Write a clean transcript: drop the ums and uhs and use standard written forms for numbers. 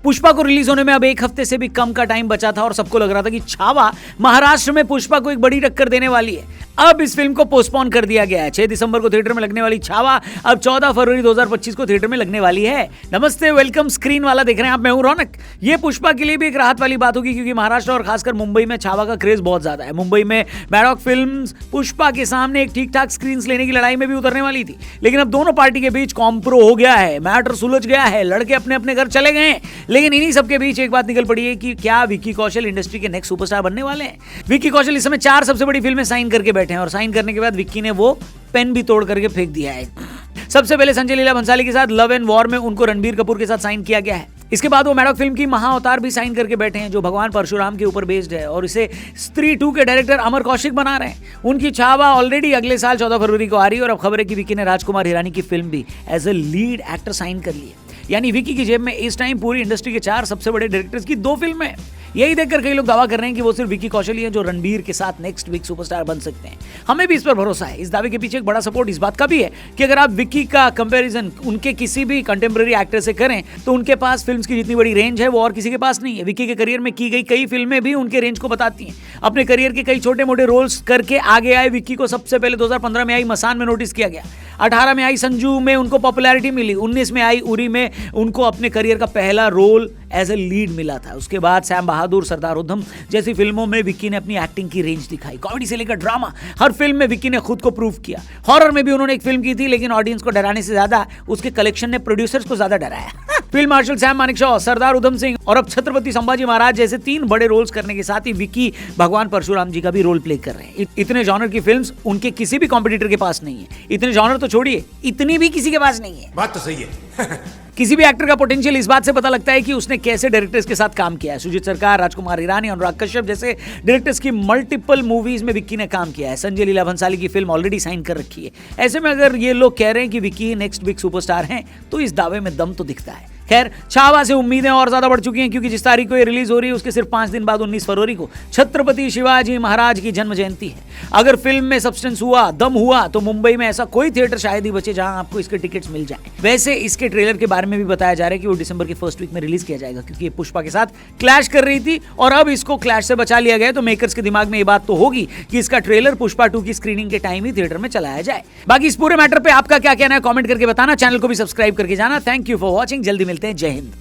पुष्पा को रिलीज होने में अब एक हफ्ते से भी कम का टाइम बचा था और सबको लग रहा था कि छावा महाराष्ट्र में पुष्पा को एक बड़ी टक्कर देने वाली है। अब इस फिल्म को पोस्टपोन कर दिया गया है। 6 दिसंबर को थिएटर में लगने वाली छावा अब 14 फरवरी 2025 को थिएटर में लगने वाली है। नमस्ते, वेलकम स्क्रीन वाला देख रहे हैं आप, मैं हूं रौनक। ये पुष्पा के लिए भी एक राहत वाली बात होगी क्योंकि महाराष्ट्र और खासकर मुंबई में छावा का क्रेज बहुत ज्यादा है। मुंबई में मैडॉक फिल्म्स पुष्पा के सामने एक ठीक ठाक स्क्रीन लेने की लड़ाई में भी उतरने वाली थी, लेकिन अब दोनों पार्टी के बीच कॉम्प्रो हो गया है, मैटर सुलझ गया है, लड़के अपने अपने घर चले गए। लेकिन इन्हीं सबके बीच एक बात निकल पड़ी है कि क्या विक्की कौशल इंडस्ट्री के नेक्स्ट सुपरस्टार बनने वाले हैं। विक्की कौशल इस समय 4 सबसे बड़ी फिल्में साइन करके बैठे हैं और साइन करने के बाद विक्की ने वो पेन भी तोड़ करके फेंक दिया है। सबसे पहले संजय लीला भंसाली के साथ लव एंड वॉर में उनको रणबीर कपूर के साथ साइन किया गया है। इसके बाद वो मैडॉक फिल्म की महाअवतार भी साइन करके बैठे हैं जो भगवान परशुराम के ऊपर बेस्ड है और इसे स्त्री 2 के डायरेक्टर अमर कौशिक बना रहे हैं। उनकी छावा ऑलरेडी अगले साल 14 फरवरी को आ रही है और अब खबर है कि विक्की ने राजकुमार हिरानी की फिल्म भी as a lead actor sign कर ली है। यानी विक्की की जेब में इस टाइम पूरी इंडस्ट्री के 4 सबसे बड़े डायरेक्टर्स की 2 फिल्में हैं। यही देखकर कई लोग दावा कर रहे हैं कि वो सिर्फ विक्की कौशल ही है जो रणबीर के साथ नेक्स्ट वीक सुपरस्टार बन सकते हैं। हमें भी इस पर भरोसा है। इस दावे के पीछे एक बड़ा सपोर्ट इस बात का भी है कि अगर आप विक्की का कंपैरिजन उनके किसी भी कंटेम्प्रेरी एक्टर से करें तो उनके पास फिल्म्स की जितनी बड़ी रेंज है वो और किसी के पास नहीं है। विक्की के करियर में की गई कई फिल्में भी उनके रेंज को बताती हैं। अपने करियर के कई छोटे मोटे रोल्स करके आगे आए विक्की को सबसे पहले 2015 में आई मसान में नोटिस किया गया, 18 में आई संजू में उनको पॉपुलैरिटी मिली, 19 में आई उरी में उनको अपने करियर का पहला रोल एज ए लीड मिला था। उसके बाद सैम बहादुर, सरदार उधम जैसी फिल्मों में विक्की ने अपनी एक्टिंग की रेंज दिखाई। कॉमेडी से लेकर ड्रामा, हर फिल्म में विक्की ने खुद को प्रूव किया। हॉरर में भी उन्होंने एक फिल्म की थी लेकिन ऑडियंस को डराने से ज्यादा उसके कलेक्शन ने प्रोड्यूसर्स को ज्यादा डराया। Film martial Sam Manekshaw, Sardar Udham Singh और अब छत्रपति संभाजी महाराज जैसे 3 बड़े रोल्स करने के साथ ही विक्की भगवान परशुराम जी का भी रोल प्ले कर रहे हैं। इतने जॉनर की फिल्म्स उनके किसी भी कॉम्पिटिटर के पास नहीं है। इतने जॉनर तो छोड़िए, इतनी भी किसी के पास नहीं है। बात तो सही है। किसी भी एक्टर का पोटेंशियल इस बात से पता लगता है कि उसने कैसे डायरेक्टर्स के साथ काम किया है। सुजीत सरकार, राजकुमार हिरानी, अनुराग कश्यप जैसे डायरेक्टर्स की मल्टीपल मूवीज में विक्की ने काम किया है। संजय लीला भंसाली की फिल्म ऑलरेडी साइन कर रखी है। ऐसे में अगर ये लोग कह रहे हैं कि विक्की नेक्स्ट बिग सुपरस्टार हैं तो इस दावे में दम तो दिखता है। खैर, छावा से उम्मीदें और ज्यादा बढ़ चुकी हैं क्योंकि जिस तारीख को ये रिलीज हो रही है उसके सिर्फ 5 दिन बाद 19 फरवरी को छत्रपति शिवाजी महाराज की जन्म जयंती है। अगर फिल्म में सब्सटेंस हुआ, दम हुआ तो मुंबई में ऐसा कोई थिएटर शायद ही बचे जहां आपको इसके टिकट्स मिल जाएं। वैसे इसके ट्रेलर के बारे में भी बताया जा रहा है कि वो दिसंबर के फर्स्ट वीक में रिलीज किया जाएगा क्योंकि ये पुष्पा के साथ क्लैश कर रही थी और अब इसको क्लैश से बचा लिया गया। तो मेकर्स के दिमाग में ये बात तो होगी कि इसका ट्रेलर पुष्पा 2 की स्क्रीनिंग के टाइम ही थिएटर में चलाया जाए। बाकी इस पूरे मैटर पे आपका क्या कहना है कमेंट करके बताना। चैनल को भी सब्सक्राइब करके जाना। Thank you for watching. जल्दी मिलते हैं। जय हिंद।